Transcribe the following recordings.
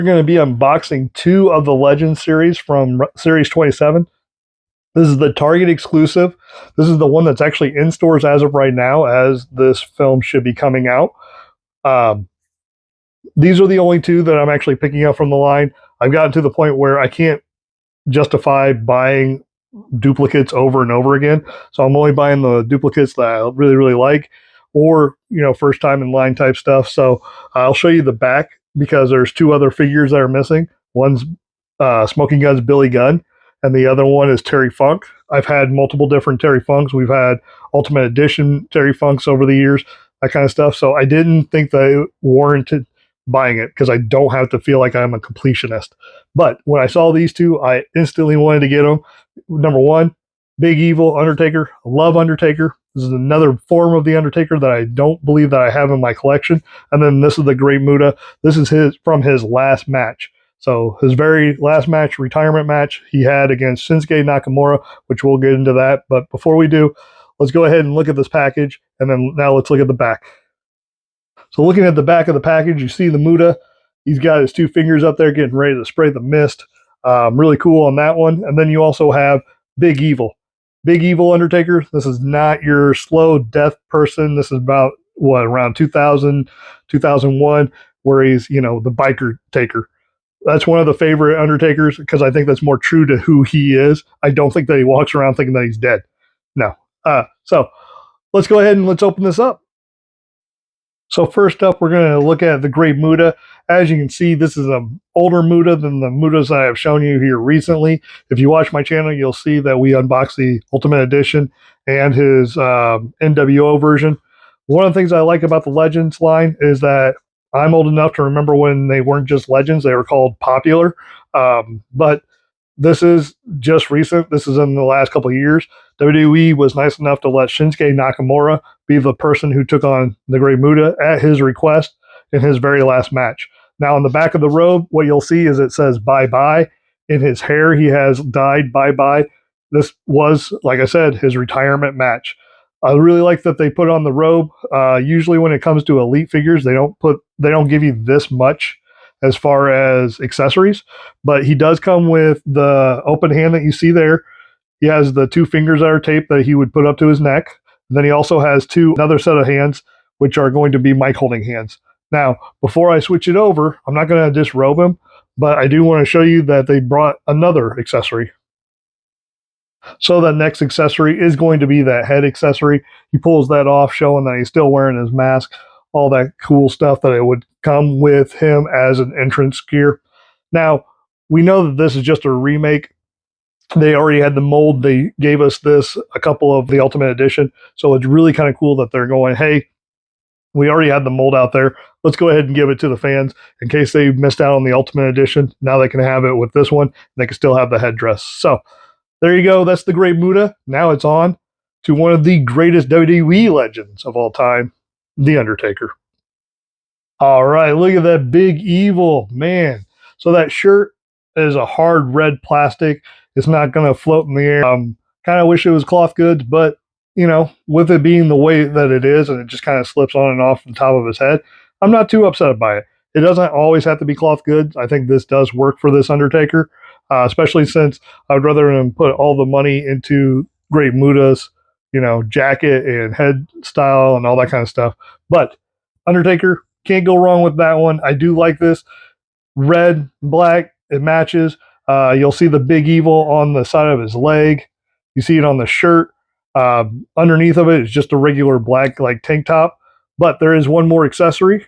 We're going to be unboxing 2 of the Legends series from Series 27. This is the Target exclusive. This is the one that's actually in stores as of right now, as this film should be coming out. These are the only 2 that I'm actually picking up from the line. I've gotten to the point where I can't justify buying duplicates over and over again. So I'm only buying the duplicates that I really, really like, or, first time in line type stuff. So I'll show you the back because there's 2 other figures that are missing. One's Smoking Gun's Billy Gunn, and the other one is Terry Funk. I've had multiple different Terry Funks. We've had Ultimate Edition Terry Funks over the years, that kind of stuff. So I didn't think that it warranted buying it because I don't have to feel like I'm a completionist. But when I saw these 2, I instantly wanted to get them. Number 1, Big Evil Undertaker. I love Undertaker. This is another form of the Undertaker that I don't believe that I have in my collection. And then this is the Great Muta. This is from his last match. So his very last match, retirement match, he had against Shinsuke Nakamura, which we'll get into that. But before we do, let's go ahead and look at this package. And then now let's look at the back. So looking at the back of the package, you see the Muta. He's got his 2 fingers up there getting ready to spray the mist. Really cool on that one. And then you also have Big Evil. Big Evil Undertaker. This is not your slow death person. This is about, around 2000, 2001, where he's, the biker taker. That's one of the favorite Undertakers because I think that's more true to who he is. I don't think that he walks around thinking that he's dead. No. So let's go ahead and let's open this up. So first up, we're going to look at the Great Muta. As you can see, this is an older Muta than the Mutas that I have shown you here recently. If you watch my channel, you'll see that we unboxed the Ultimate Edition and his NWO version. One of the things I like about the Legends line is that I'm old enough to remember when they weren't just Legends, they were called Popular. But this is just recent. This is in the last couple of years. WWE was nice enough to let Shinsuke Nakamura be the person who took on the Great Muta at his request in his very last match. Now, on the back of the robe, what you'll see is it says bye-bye. In his hair, he has dyed bye-bye. This was, like I said, his retirement match. I really like that they put on the robe. Usually when it comes to elite figures, they don't give you this much as far as accessories, but he does come with the open hand that you see there. He has the 2 fingers that are taped that he would put up to his neck. And then he also has another set of hands, which are going to be mic holding hands. Now, before I switch it over, I'm not going to disrobe him, but I do want to show you that they brought another accessory. So the next accessory is going to be that head accessory. He pulls that off, showing that he's still wearing his mask, all that cool stuff that it would come with him as an entrance gear. Now, we know that this is just a remake. They already had the mold. They gave us this a couple of the Ultimate Edition. So it's really kind of cool that they're going, hey, we already had the mold out there. Let's go ahead and give it to the fans in case they missed out on the Ultimate Edition. Now they can have it with this one. They can still have the headdress. So there you go. That's the Great Muta. Now it's on to one of the greatest WWE legends of all time, The Undertaker. All right, look at that Big Evil, man. So that shirt is a hard red plastic. It's not going to float in the air. Kind of wish it was cloth goods, but, with it being the way that it is and it just kind of slips on and off the top of his head, I'm not too upset by it. It doesn't always have to be cloth goods. I think this does work for this Undertaker, especially since I would rather him put all the money into Great Muta's, jacket and head style and all that kind of stuff. But Undertaker, can't go wrong with that one. I do like this. Red, black, it matches. You'll see the Big Evil on the side of his leg. You see it on the shirt. Underneath of it is just a regular black tank top. But there is one more accessory.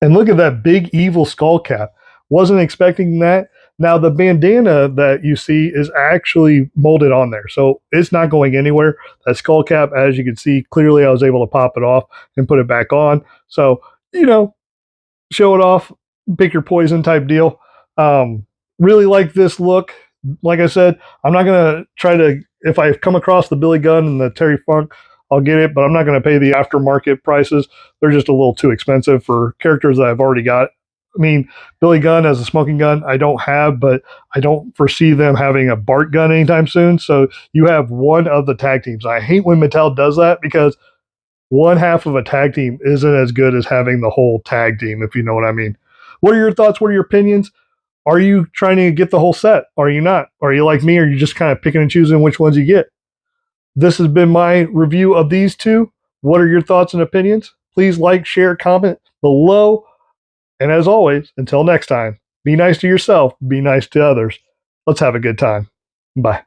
And look at that Big Evil skull cap. Wasn't expecting that. Now the bandana that you see is actually molded on there. So it's not going anywhere. That skull cap, as you can see, clearly I was able to pop it off and put it back on. So, show it off, pick your poison type deal. Really like this look. Like I said, I'm not going to try to, if I come across the Billy Gunn and the Terry Funk, I'll get it, but I'm not going to pay the aftermarket prices. They're just a little too expensive for characters that I've already got. I mean, Billy Gunn as a smoking gun, I don't have, but I don't foresee them having a Bart gun anytime soon. So you have one of the tag teams. I hate when Mattel does that because one half of a tag team isn't as good as having the whole tag team, if you know what I mean. What are your thoughts? What are your opinions? Are you trying to get the whole set? Are you not? Are you like me? Or are you just kind of picking and choosing which ones you get? This has been my review of these two. What are your thoughts and opinions? Please like, share, comment below. And as always, until next time, be nice to yourself, be nice to others. Let's have a good time. Bye.